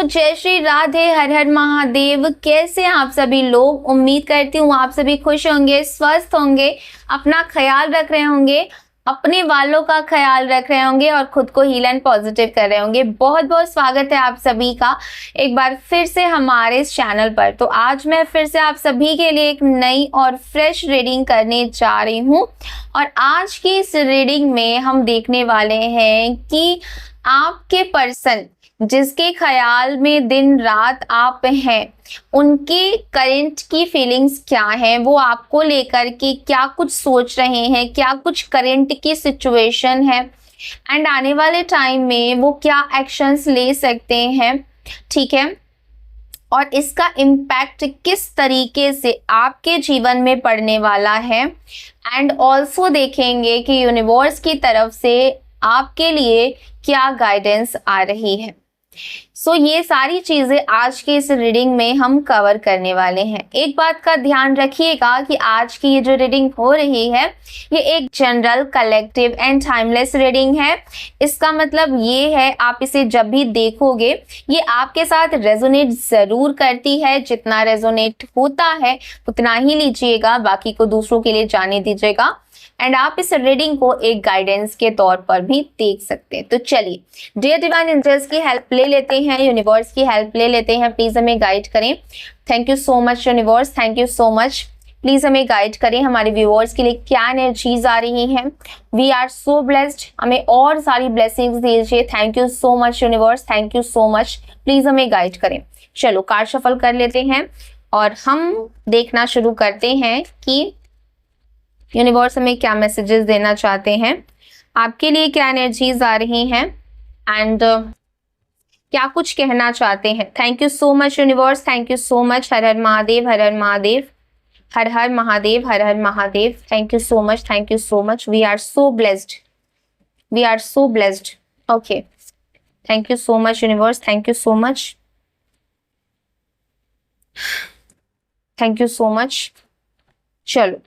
जय श्री राधे, हर हर महादेव। कैसे हैं आप सभी लोग? उम्मीद करती हूँ आप सभी खुश होंगे, स्वस्थ होंगे, अपना ख्याल रख रहे होंगे, अपने वालों का ख्याल रख रहे होंगे और खुद को हील एंड पॉजिटिव कर रहे होंगे। बहुत बहुत स्वागत है आप सभी का एक बार फिर से हमारे इस चैनल पर। तो आज मैं फिर से आप सभी के लिए एक नई और फ्रेश रीडिंग करने जा रही हूँ और आज की इस रीडिंग में हम देखने वाले हैं कि आपके पर्सन जिसके ख्याल में दिन रात आप हैं, उनके करंट की फीलिंग्स क्या हैं, वो आपको लेकर के क्या कुछ सोच रहे हैं, क्या कुछ करंट की सिचुएशन है एंड आने वाले टाइम में वो क्या एक्शंस ले सकते हैं, ठीक है, और इसका इम्पैक्ट किस तरीके से आपके जीवन में पड़ने वाला है। एंड ऑल्सो देखेंगे कि यूनिवर्स की तरफ से आपके लिए क्या गाइडेंस आ रही है। सो ये सारी चीजें आज की इस रीडिंग में हम कवर करने वाले हैं। एक बात का ध्यान रखिएगा कि आज की ये जो रीडिंग हो रही है ये एक general, collective and timeless reading है। इसका मतलब ये है आप इसे जब भी देखोगे ये आपके साथ रेजोनेट जरूर करती है। जितना रेजोनेट होता है उतना ही लीजिएगा, बाकी को दूसरों के लिए जाने दीजिएगा एंड आप इस रीडिंग को एक गाइडेंस के तौर पर भी देख सकते हैं। तो चलिए डियर डिवाइन एंजल्स की हेल्प ले लेते हैं, यूनिवर्स की हेल्प ले लेते हैं। प्लीज हमें गाइड करें। Thank you so much universe, thank you so much. Please हमें गाइड करें, हमारे व्यूअर्स के लिए क्या एनर्जीज आ रही हैं। वी आर सो ब्लेस्ड, हमें और सारी ब्लेसिंग्स दीजिए। Thank you so much universe, thank you so much. Please हमें गाइड करें। चलो कार्ड शफल कर लेते हैं और हम देखना शुरू करते हैं कि यूनिवर्स हमें क्या मैसेजेस देना चाहते हैं, आपके लिए क्या एनर्जीज आ रही हैं एंड क्या कुछ कहना चाहते हैं। Thank you so much universe, thank you so much. Har her Mahadev, her her Mahadev, her her Mahadev, her her Mahadev. Thank you so much, thank you so much. We are so blessed, we are so blessed. Okay, thank you so much universe, thank you so much, thank you so much. चलो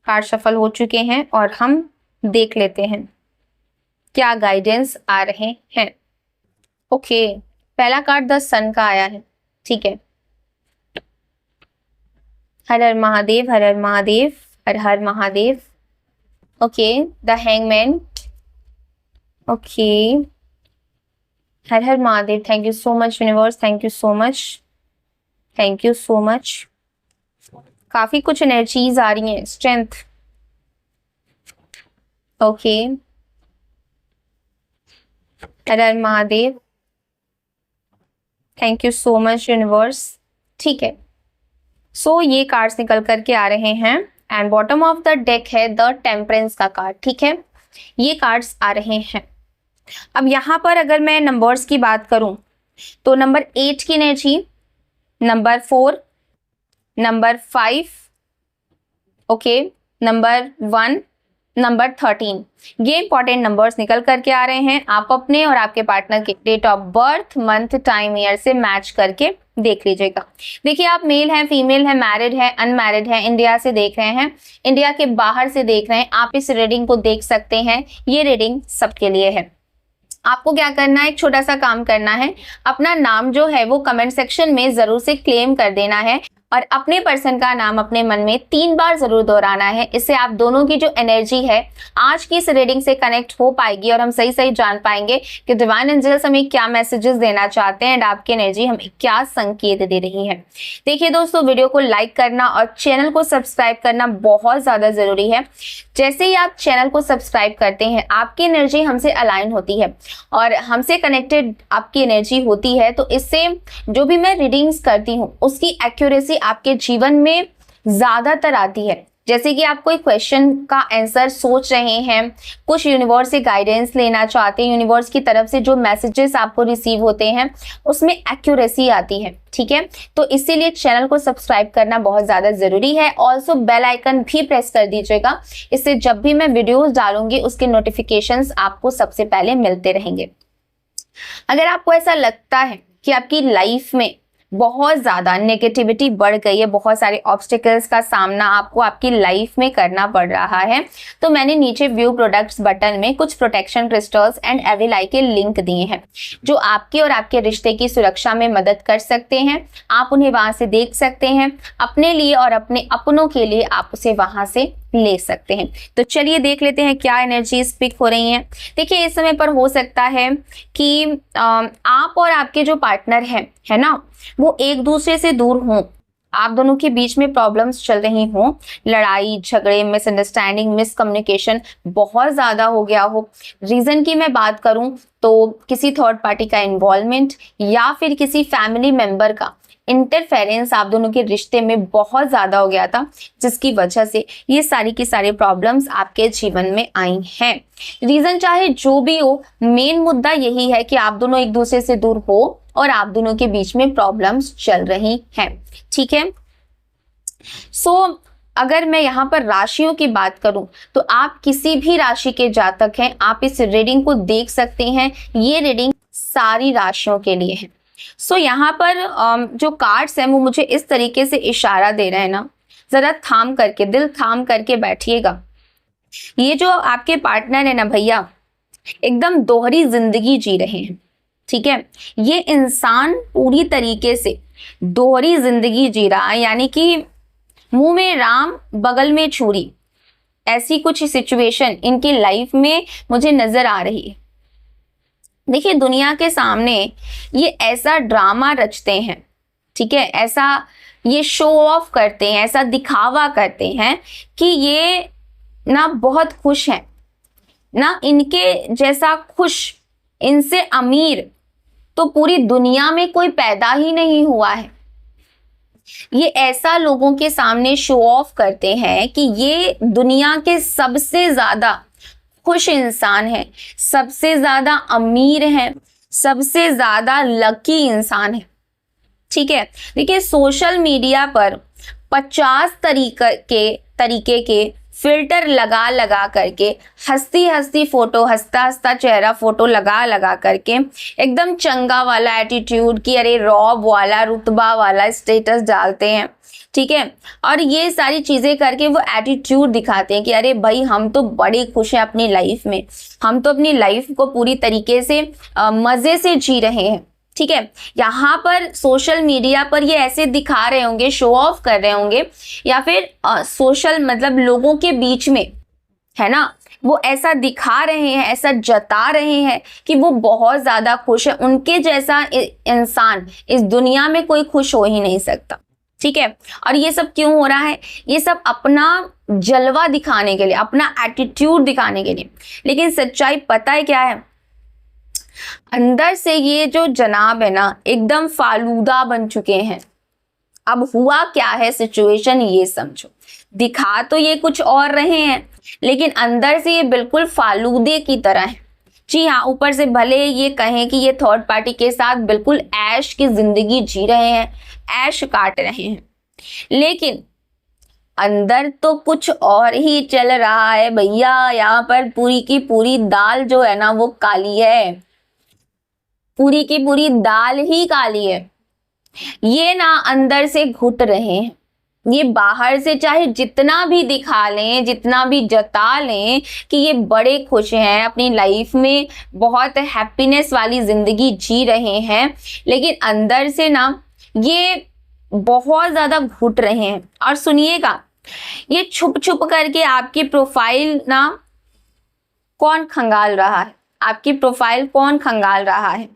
card shuffle हो चुके हैं और हम देख लेते हैं क्या गाइडेंस आ रहे हैं। ओके, पहला कार्ड द सन का आया है, ठीक है। हर हर महादेव, हर हर महादेव, हर हर Mahadev. Okay, the hangman. Okay, हर हर Mahadev. Thank you so much universe, thank you so much, thank you so much. काफी कुछ एनर्जीज आ रही हैं। स्ट्रेंथ। ओके, हर हर Mahadev. Thank you so much universe, ठीक है। सो ये कार्ड्स निकल करके आ रहे हैं and bottom of the deck है द टेम्परेंस का कार्ड, ठीक है। ये कार्ड्स आ रहे हैं। अब यहाँ पर अगर मैं नंबर्स की बात करूं तो नंबर 8 की energy, number 4, number 5, okay, number 1, number 13, ये इंपॉर्टेंट नंबर्स निकल करके आ रहे हैं। आप अपने और आपके पार्टनर के date of birth, month, time, year से मैच करके देख लीजिएगा। देखिए आप मेल हैं, फीमेल है, मैरिड है, अनमैरिड है, इंडिया से देख रहे हैं, इंडिया के बाहर से देख रहे हैं, आप इस रीडिंग को देख सकते हैं। ये रीडिंग सबके लिए है। आपको क्या करना है, एक छोटा सा काम करना है, अपना नाम जो है वो कमेंट सेक्शन में जरूर से क्लेम कर देना है और अपने पर्सन का नाम अपने मन में 3 बार जरूर दोहराना है। इससे आप दोनों की जो एनर्जी है आज की इस रीडिंग से कनेक्ट हो पाएगी और हम सही सही जान पाएंगे कि डिवाइन एंजल्स हमें क्या मैसेजेस देना चाहते हैं एंड आपकी एनर्जी हमें क्या संकेत दे रही है। देखिए दोस्तों, वीडियो को लाइक करना और चैनल को सब्सक्राइब करना बहुत ज्यादा जरूरी है। जैसे ही आप चैनल को सब्सक्राइब करते हैं आपकी एनर्जी हमसे अलाइन होती है और हमसे कनेक्टेड आपकी एनर्जी होती है, तो इससे जो भी मैं रीडिंग्स करती हूँ उसकी एक्यूरेसी आपके जीवन में ज्यादातर आती है। जैसे कि आप कोई क्वेश्चन का आंसर सोच रहे हैं, कुछ यूनिवर्स से गाइडेंस लेना चाहते हैं, यूनिवर्स की तरफ से जो मैसेजेस आपको रिसीव होते हैं उसमें एक्यूरेसी आती है, ठीक है। तो इसीलिए चैनल को सब्सक्राइब करना बहुत ज्यादा जरूरी है। ऑल्सो बेल आइकन भी प्रेस कर दीजिएगा, इससे जब भी मैं वीडियोस डालूंगी उसके नोटिफिकेशंस आपको सबसे पहले मिलते रहेंगे। अगर आपको ऐसा लगता है कि आपकी लाइफ में बहुत ज़्यादा नेगेटिविटी बढ़ गई है, बहुत सारे ऑब्स्टिकल्स का सामना आपको आपकी लाइफ में करना पड़ रहा है। तो मैंने नीचे व्यू प्रोडक्ट्स बटन में कुछ प्रोटेक्शन क्रिस्टल्स एंड एविल आई के लिंक दिए हैं जो आपके और आपके रिश्ते की सुरक्षा में मदद कर सकते हैं। आप उन्हें वहां से देख सकते हैं, अपने लिए और अपने अपनों के लिए आप उसे वहां से ले सकते हैं। तो चलिए देख लेते हैं क्या एनर्जीज पिक हो रही हैं। देखिए इस समय पर हो सकता है कि आप और आपके जो पार्टनर हैं, है ना, वो एक दूसरे से दूर हों, आप दोनों के बीच में प्रॉब्लम्स चल रही हों, लड़ाई झगड़े, मिसअंडरस्टैंडिंग, मिसकम्युनिकेशन बहुत ज़्यादा हो गया हो। रीज़न की मैं बात करूं तो किसी थर्ड पार्टी का इन्वॉल्वमेंट या फिर किसी फैमिली मेंबर का इंटरफेरेंस आप दोनों के रिश्ते में बहुत ज़्यादा हो गया था, जिसकी वजह से ये सारी की सारी प्रॉब्लम्स आपके जीवन में आई हैं। रीज़न चाहे जो भी हो, मेन मुद्दा यही है कि आप दोनों एक दूसरे से दूर हो और आप दोनों के बीच में प्रॉब्लम्स चल रही हैं। ठीक है, अगर मैं यहाँ पर राशियों की बात करूं तो आप किसी भी राशि के जातक हैं, आप इस रीडिंग को देख सकते हैं। ये रीडिंग सारी राशियों के लिए है। यहाँ पर जो कार्ड्स हैं वो मुझे इस तरीके से इशारा दे रहे हैं ना, जरा थाम करके, दिल थाम करके बैठिएगा। ये जो आपके पार्टनर है ना भैया, एकदम दोहरी जिंदगी जी रहे हैं। ठीक है, ये इंसान पूरी तरीके से दोहरी जिंदगी जी रहा है, यानी कि मुंह में राम बगल में छुरी, ऐसी कुछ सिचुएशन इनकी लाइफ में मुझे नजर आ रही है। देखिए दुनिया के सामने ये ऐसा ड्रामा रचते हैं, ठीक है, ऐसा ये शो ऑफ करते हैं, ऐसा दिखावा करते हैं कि ये ना बहुत खुश हैं, ना इनके जैसा खुश, इनसे अमीर तो पूरी दुनिया में कोई पैदा ही नहीं हुआ है। ये ऐसा लोगों के सामने शो ऑफ करते हैं कि ये दुनिया के सबसे ज्यादा खुश इंसान है, सबसे ज्यादा अमीर है, सबसे ज्यादा लकी इंसान है। ठीक है, देखिए सोशल मीडिया पर 50 तरीके के फिल्टर लगा लगा करके, हंसती हंसती फोटो, हंसता हंसता चेहरा फोटो लगा लगा करके, एकदम चंगा वाला एटीट्यूड की अरे रॉब वाला, रुतबा वाला स्टेटस डालते हैं। ठीक है, और ये सारी चीजें करके वो एटीट्यूड दिखाते हैं कि अरे भाई हम तो बड़े खुश हैं अपनी लाइफ में, हम तो अपनी लाइफ को पूरी तरीके से मजे से जी रहे हैं। ठीक है, यहाँ पर सोशल मीडिया पर ये ऐसे दिखा रहे होंगे, शो ऑफ कर रहे होंगे, या फिर सोशल मतलब लोगों के बीच में, है ना, वो ऐसा दिखा रहे हैं, ऐसा जता रहे हैं कि वो बहुत ज्यादा खुश है। उनके जैसा इंसान इस दुनिया में कोई खुश हो ही नहीं सकता। ठीक है, और ये सब क्यों हो रहा है? ये सब अपना जलवा दिखाने के लिए, अपना एटीट्यूड दिखाने के लिए। लेकिन सच्चाई पता है क्या है? अंदर से ये जो जनाब है ना, एकदम फालूदा बन चुके हैं। अब हुआ क्या है सिचुएशन, ये समझो। दिखा तो ये कुछ और रहे हैं, लेकिन अंदर से ये बिल्कुल फालूदे की तरह है। जी हाँ, ऊपर से भले ये कहें कि ये थर्ड पार्टी के साथ बिल्कुल ऐश की जिंदगी जी रहे हैं, ऐश काट रहे हैं, लेकिन अंदर तो कुछ और ही चल रहा है भैया। यहाँ पर पूरी की पूरी दाल जो है ना वो काली है, पूरी की पूरी दाल ही काली है। ये ना अंदर से घुट रहे हैं। ये बाहर से चाहे जितना भी दिखा लें, जितना भी जता लें कि ये बड़े खुश हैं, अपनी लाइफ में बहुत हैप्पीनेस वाली जिंदगी जी रहे हैं, लेकिन अंदर से ना ये बहुत ज्यादा घुट रहे हैं। और सुनिएगा, ये छुप छुप करके आपकी प्रोफाइल ना कौन खंगाल रहा है, आपकी प्रोफाइल कौन खंगाल रहा है।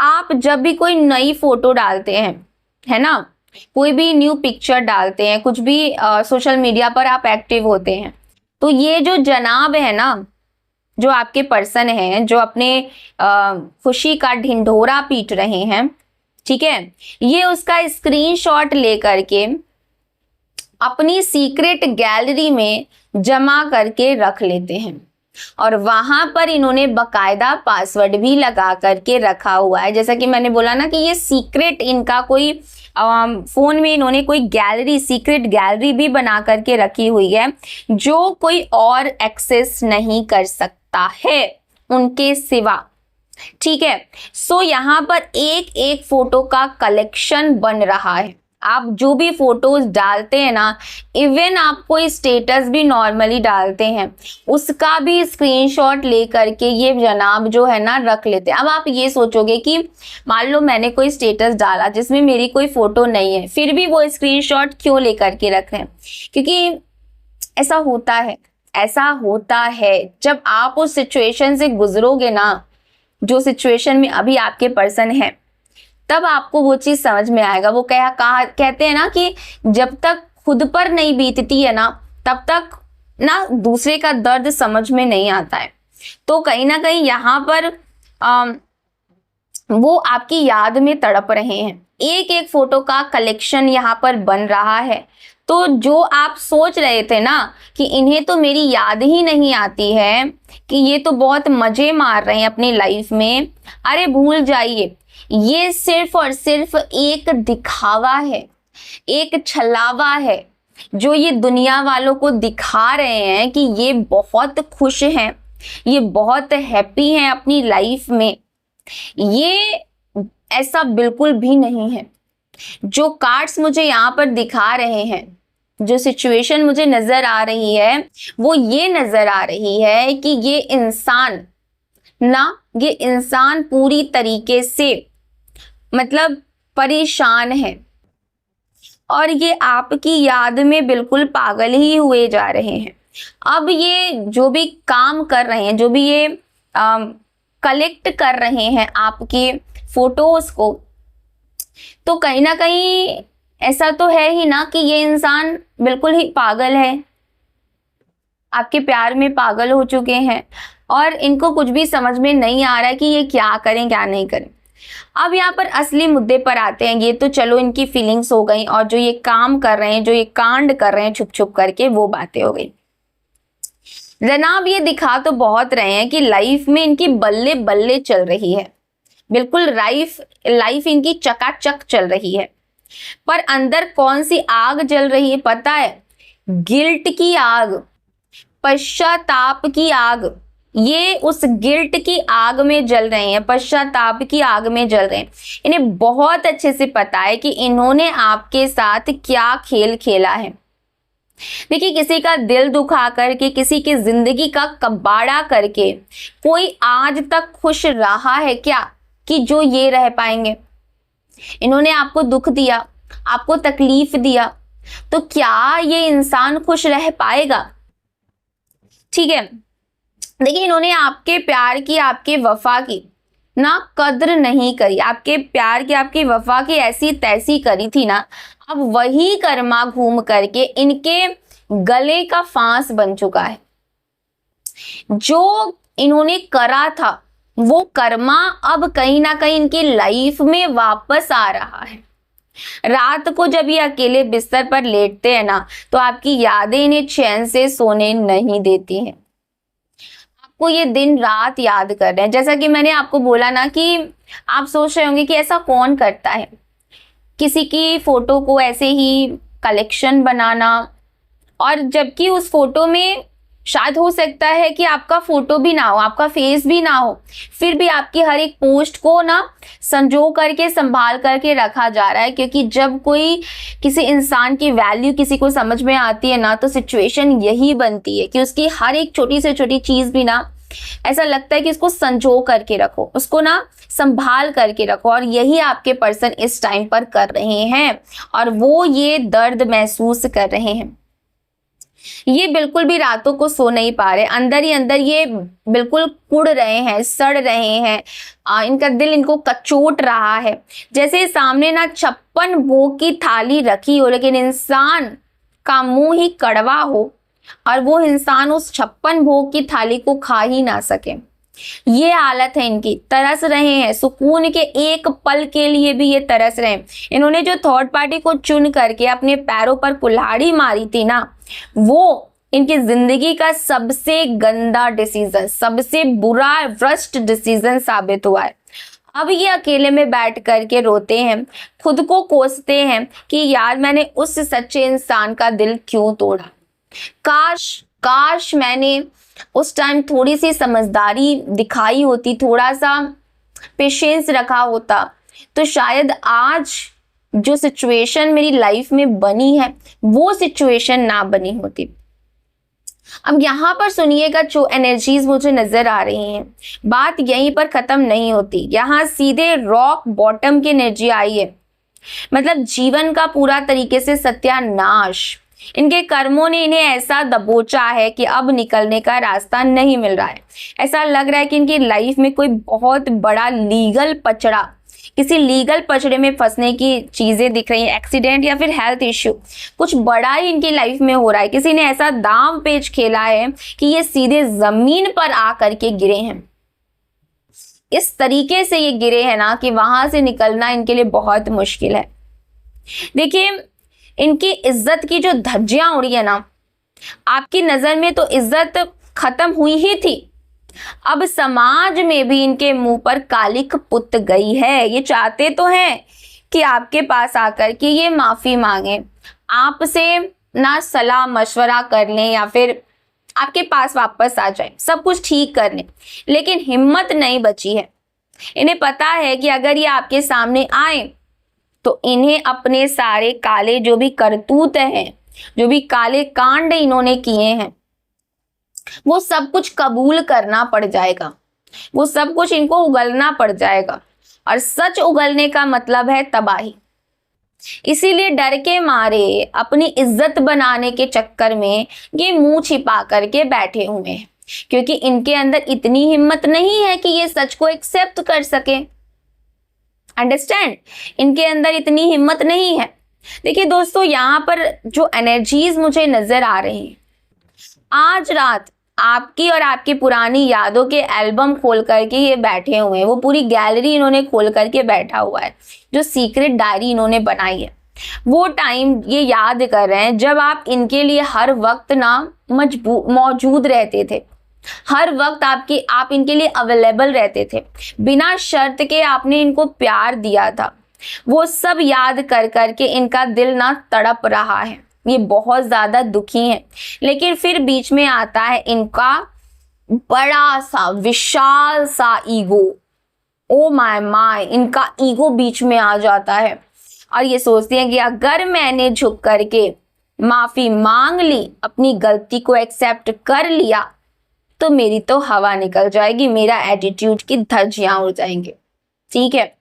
आप जब भी कोई नई फोटो डालते हैं, है ना, कोई भी न्यू पिक्चर डालते हैं, कुछ भी सोशल मीडिया पर आप एक्टिव होते हैं, तो ये जो जनाब है ना, जो आपके पर्सन हैं, जो अपने खुशी का ढिंढोरा पीट रहे हैं, ठीक है, ये उसका स्क्रीनशॉट लेकर के अपनी सीक्रेट गैलरी में जमा करके रख लेते हैं। और वहां पर इन्होंने बकायदा पासवर्ड भी लगा करके रखा हुआ है। जैसा कि मैंने बोला ना कि ये सीक्रेट, इनका कोई फोन में इन्होंने कोई गैलरी, सीक्रेट गैलरी भी बना करके रखी हुई है, जो कोई और एक्सेस नहीं कर सकता है उनके सिवा। ठीक है। सो यहाँ पर एक एक फोटो का कलेक्शन बन रहा है। आप जो भी फोटोज डालते हैं ना, इवन आप कोई स्टेटस भी नॉर्मली डालते हैं, उसका भी स्क्रीनशॉट लेकर के ये जनाब जो है ना रख लेते हैं। अब आप ये सोचोगे कि मान लो मैंने कोई स्टेटस डाला जिसमें मेरी कोई फोटो नहीं है, फिर भी वो स्क्रीनशॉट क्यों लेकर के रख रहे हैं? क्योंकि ऐसा होता है, ऐसा होता है जब आप उस सिचुएशन से गुजरोगे ना, जो सिचुएशन में अभी आपके पर्सन है, तब आपको वो चीज समझ में आएगा। वो कहते हैं ना कि जब तक खुद पर नहीं बीतती है ना, तब तक ना दूसरे का दर्द समझ में नहीं आता है। तो कहीं ना कहीं यहाँ पर वो आपकी याद में तड़प रहे हैं। एक एक फोटो का कलेक्शन यहाँ पर बन रहा है। तो जो आप सोच रहे थे ना कि इन्हें तो मेरी याद ही नहीं आती है, कि ये तो बहुत मजे मार रहे हैं अपनी लाइफ में, अरे भूल जाइए। ये सिर्फ और सिर्फ एक दिखावा है, एक छलावा है, जो ये दुनिया वालों को दिखा रहे हैं कि ये बहुत खुश हैं, ये बहुत हैप्पी हैं अपनी लाइफ में। ये ऐसा बिल्कुल भी नहीं है। जो कार्ड्स मुझे यहाँ पर दिखा रहे हैं, जो सिचुएशन मुझे नजर आ रही है, वो ये नजर आ रही है कि ये इंसान पूरी तरीके से मतलब परेशान है, और ये आपकी याद में बिल्कुल पागल ही हुए जा रहे हैं। अब ये जो भी काम कर रहे हैं, जो भी ये कलेक्ट कर रहे हैं आपके फोटोज को, तो कहीं ना कहीं ऐसा तो है ही ना कि ये इंसान बिल्कुल ही पागल है, आपके प्यार में पागल हो चुके हैं, और इनको कुछ भी समझ में नहीं आ रहा है कि ये क्या करें क्या नहीं करें। अब यहाँ पर असली मुद्दे पर आते हैं। ये तो चलो इनकी फीलिंग्स हो गई, और जो ये काम कर रहे हैं, जो ये कांड कर रहे हैं छुप छुप करके, वो बातें हो गई। जनाब ये दिखा तो बहुत रहे हैं कि लाइफ में इनकी बल्ले बल्ले चल रही है, बिल्कुल लाइफ इनकी चकाचक चल रही है, पर अंदर कौन सी आग जल रही है पता है? गिल्ट की आग, पश्चाताप की आग। ये उस गिल्ट की आग में जल रहे हैं, पश्चाताप की आग में जल रहे हैं। इन्हें बहुत अच्छे से पता है कि इन्होंने आपके साथ क्या खेल खेला है। देखिए, किसी का दिल दुखा करके, किसी की जिंदगी का कबाड़ा करके कोई आज तक खुश रहा है क्या कि जो ये रह पाएंगे? इन्होंने आपको दुख दिया, आपको तकलीफ दिया, तो क्या ये इंसान खुश रह पाएगा? ठीक है, देखिए इन्होंने आपके प्यार की, आपके वफा की ना कद्र नहीं करी, आपके प्यार की, आपकी वफा की ऐसी तैसी करी थी ना, अब वही कर्मा घूम करके इनके गले का फांस बन चुका है। जो इन्होंने करा था वो कर्मा अब कहीं ना कहीं इनकी लाइफ में वापस आ रहा है। रात को जब ये अकेले बिस्तर पर लेटते हैं ना, तो आपकी यादें इन्हें चैन से सोने नहीं देती हैं। आपको ये दिन रात याद कर रहे हैं। जैसा कि मैंने आपको बोला ना कि आप सोच रहे होंगे कि ऐसा कौन करता है, किसी की फोटो को ऐसे ही कलेक्शन बनाना, और जबकि उस फोटो में शायद हो सकता है कि आपका फोटो भी ना हो, आपका फेस भी ना हो, फिर भी आपकी हर एक पोस्ट को ना संजो करके, संभाल करके रखा जा रहा है। क्योंकि जब कोई किसी इंसान की वैल्यू किसी को समझ में आती है ना, तो सिचुएशन यही बनती है कि उसकी हर एक छोटी से छोटी चीज भी ना ऐसा लगता है कि इसको संजो करके रखो, उसको ना संभाल करके रखो। और यही आपके पर्सन इस टाइम पर कर रहे हैं, और वो ये दर्द महसूस कर रहे हैं। ये बिल्कुल भी रातों को सो नहीं पा रहे, अंदर ही अंदर ये बिल्कुल कुड़ रहे हैं, सड़ रहे हैं, इनका दिल इनको कचोट रहा है। जैसे सामने ना 56 भोग की थाली रखी हो, लेकिन इंसान का मुंह ही कड़वा हो, और वो इंसान उस 56 भोग की थाली को खा ही ना सके। ये हालत है इनकी, तरस रहे हैं, सुकून के एक पल के लिए भी ये तरस रहे हैं। इन्होंने जो थर्ड पार्टी को चुन करके अपने पैरों पर कुल्हाड़ी मारी थी ना, वो इनकी जिंदगी का सबसे गंदा डिसीजन, सबसे बुरा वर्स्ट डिसीजन साबित हुआ है। अब ये अकेले में बैठ करके रोते हैं, खुद को कोसते हैं कि यार मैंने उस सच्चे इंसान का दिल क्यों तोड़ा। काश मैंने उस टाइम थोड़ी सी समझदारी दिखाई होती, थोड़ा सा पेशेंस रखा होता, तो शायद आज जो सिचुएशन मेरी लाइफ में बनी है वो सिचुएशन ना बनी होती। अब यहाँ पर सुनिएगा, जो एनर्जीज मुझे नजर आ रही हैं, बात यहीं पर खत्म नहीं होती। यहाँ सीधे रॉक बॉटम की एनर्जी आई है, मतलब जीवन का पूरा तरीके से सत्यानाश। इनके कर्मों ने इन्हें ऐसा दबोचा है कि अब निकलने का रास्ता नहीं मिल रहा है। ऐसा लग रहा है कि इनकी लाइफ में कोई बहुत बड़ा लीगल पचड़ा, किसी लीगल पचड़े में फंसने की चीजें दिख रही हैं, एक्सीडेंट या फिर हेल्थ इश्यू, कुछ बड़ा ही इनकी लाइफ में हो रहा है। किसी ने ऐसा दांव पेच खेला है कि ये सीधे जमीन पर आ करके गिरे हैं। इस तरीके से ये गिरे हैं ना कि वहां से निकलना इनके लिए बहुत मुश्किल है। देखिए, इनकी इज्जत की जो धज्जियां उड़ी है ना, आपकी नजर में तो इज्जत खत्म हुई ही थी, अब समाज में भी इनके मुंह पर कालिक पुत गई है। ये चाहते तो हैं कि आपके पास आकर के ये माफी मांगे, आपसे ना सलाह मशवरा कर लें या फिर आपके पास वापस आ जाए, सब कुछ ठीक कर लें, लेकिन हिम्मत नहीं बची है। इन्हें पता है कि अगर ये आपके सामने आए तो इन्हें अपने सारे काले जो भी करतूत हैं, जो भी काले कांड इन्होंने किए हैं, वो सब कुछ कबूल करना पड़ जाएगा, वो सब कुछ इनको उगलना पड़ जाएगा। और सच उगलने का मतलब है तबाही। इसीलिए डर के मारे, अपनी इज्जत बनाने के चक्कर में ये मुंह छिपा करके बैठे हुए हैं, क्योंकि इनके अंदर इतनी हिम्मत नहीं है कि ये सच को एक्सेप्ट कर सके। अंडरस्टैंड, इनके अंदर इतनी हिम्मत नहीं है। देखिए दोस्तों, यहाँ पर जो एनर्जीज मुझे नजर आ रही हैं, आज रात आपकी और आपकी पुरानी यादों के एल्बम खोल करके ये बैठे हुए हैं। वो पूरी गैलरी इन्होंने खोल करके बैठा हुआ है, जो सीक्रेट डायरी इन्होंने बनाई है। वो टाइम ये याद कर रहे हैं जब आप इनके लिए हर वक्त ना मौजूद रहते थे, हर वक्त आप इनके लिए अवेलेबल रहते थे, बिना शर्त के आपने इनको प्यार दिया था। वो सब याद कर करके इनका दिल ना तड़प रहा है, ये बहुत ज्यादा दुखी हैं। लेकिन फिर बीच में आता है इनका बड़ा सा विशाल सा ईगो। ओ माय, इनका ईगो बीच में आ जाता है और ये सोचते हैं कि अगर मैंने झुक करके माफी मांग ली, अपनी गलती को एक्सेप्ट कर लिया, तो मेरी तो हवा निकल जाएगी, मेरा एटीट्यूड की धज्जियां उड़ जाएंगे। ठीक है,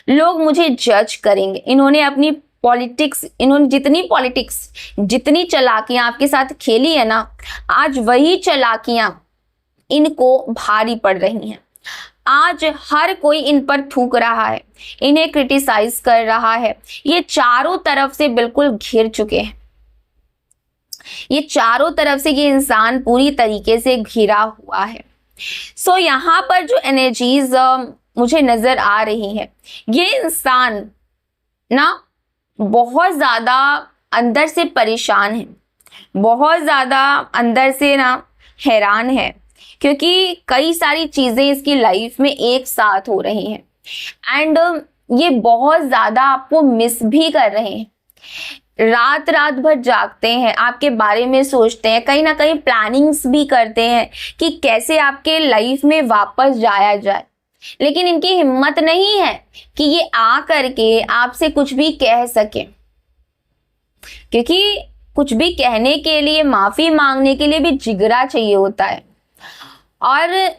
लोग मुझे जज करेंगे। इन्होंने अपनी पॉलिटिक्स, जितनी चालाकियां आपके साथ खेली है ना, आज वही चालाकियां इनको भारी पड़ रही हैं। आज हर कोई इन पर थूक रहा है, इन्हें क्रिटिसाइज कर रहा है। ये चारों तरफ से बिल्कुल घिर चुके हैं, ये चारों तरफ से ये इंसान पूरी तरीके से घिरा हुआ है। सो यहाँ पर जो एनर्जीज मुझे नजर आ रही है, ये इंसान ना बहुत ज्यादा अंदर से परेशान है, बहुत ज्यादा अंदर से ना हैरान है, क्योंकि कई सारी चीजें इसकी लाइफ में एक साथ हो रही हैं एंड ये बहुत ज्यादा आपको मिस भी कर रहे हैं। रात भर जागते हैं, आपके बारे में सोचते हैं, कहीं ना कहीं प्लानिंग्स भी करते हैं कि कैसे आपके लाइफ में वापस जाया जाए, लेकिन इनकी हिम्मत नहीं है कि ये आ करके आपसे कुछ भी कह सके, क्योंकि कुछ भी कहने के लिए, माफी मांगने के लिए भी जिगरा चाहिए होता है। और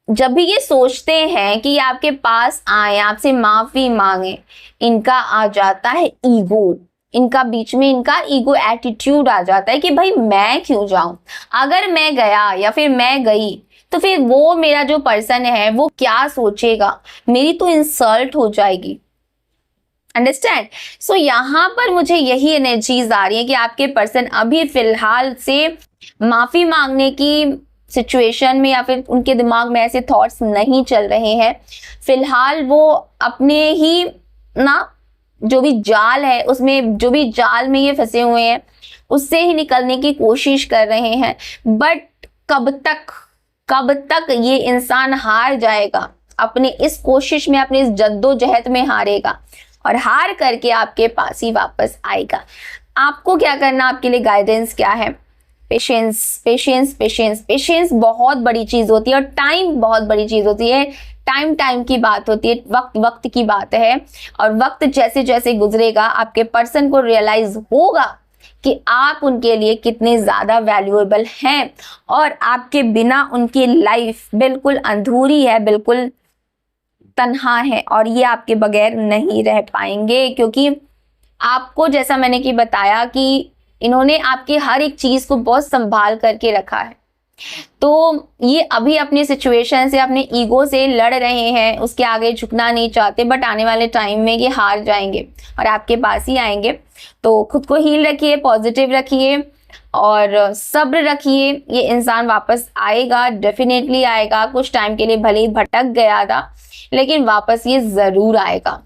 जब भी ये सोचते हैं कि आपके पास आए, आपसे माफी मांगे, इनका आ जाता है ईगो, इनका बीच में इनका ईगो एटीट्यूड आ जाता है कि भाई मैं क्यों जाऊं, अगर मैं गया या फिर मैं गई तो फिर वो मेरा जो पर्सन है वो क्या सोचेगा, मेरी तो इंसल्ट हो जाएगी। अंडरस्टैंड? सो यहाँ पर मुझे यही एनर्जीज आ रही है कि आपके पर्सन अभी फिलहाल से माफी मांगने की सिचुएशन में या फिर उनके दिमाग में ऐसे थॉट्स नहीं चल रहे हैं। फिलहाल वो अपने ही ना जो भी जाल है, उसमें जो भी जाल में ये फंसे हुए हैं उससे ही निकलने की कोशिश कर रहे हैं। बट कब तक ये इंसान हार जाएगा, अपने इस कोशिश में, अपनी इस जद्दोजहद में हारेगा और हार करके आपके पास ही वापस आएगा। आपको क्या करना, आपके लिए गाइडेंस क्या है? पेशेंस बहुत बड़ी चीज होती है और टाइम बहुत बड़ी चीज होती है। टाइम टाइम की बात होती है, वक्त वक्त की बात है। और वक्त जैसे जैसे गुजरेगा आपके पर्सन को रियलाइज होगा कि आप उनके लिए कितने ज़्यादा वैल्यूएबल हैं और आपके बिना उनकी लाइफ बिल्कुल अधूरी है, बिल्कुल तन्हा है और ये आपके बगैर नहीं रह पाएंगे। क्योंकि आपको, जैसा मैंने कि बताया कि इन्होंने आपकी हर एक चीज़ को बहुत संभाल करके रखा है, तो ये अभी अपनी सिचुएशन से, अपने ईगो से लड़ रहे हैं, उसके आगे झुकना नहीं चाहते, बट आने वाले टाइम में ये हार जाएंगे और आपके पास ही आएंगे। तो खुद को हील रखिए, पॉजिटिव रखिए और सब्र रखिए। ये इंसान वापस आएगा, डेफिनेटली आएगा। कुछ टाइम के लिए भले ही भटक गया था, लेकिन वापस ये ज़रूर आएगा।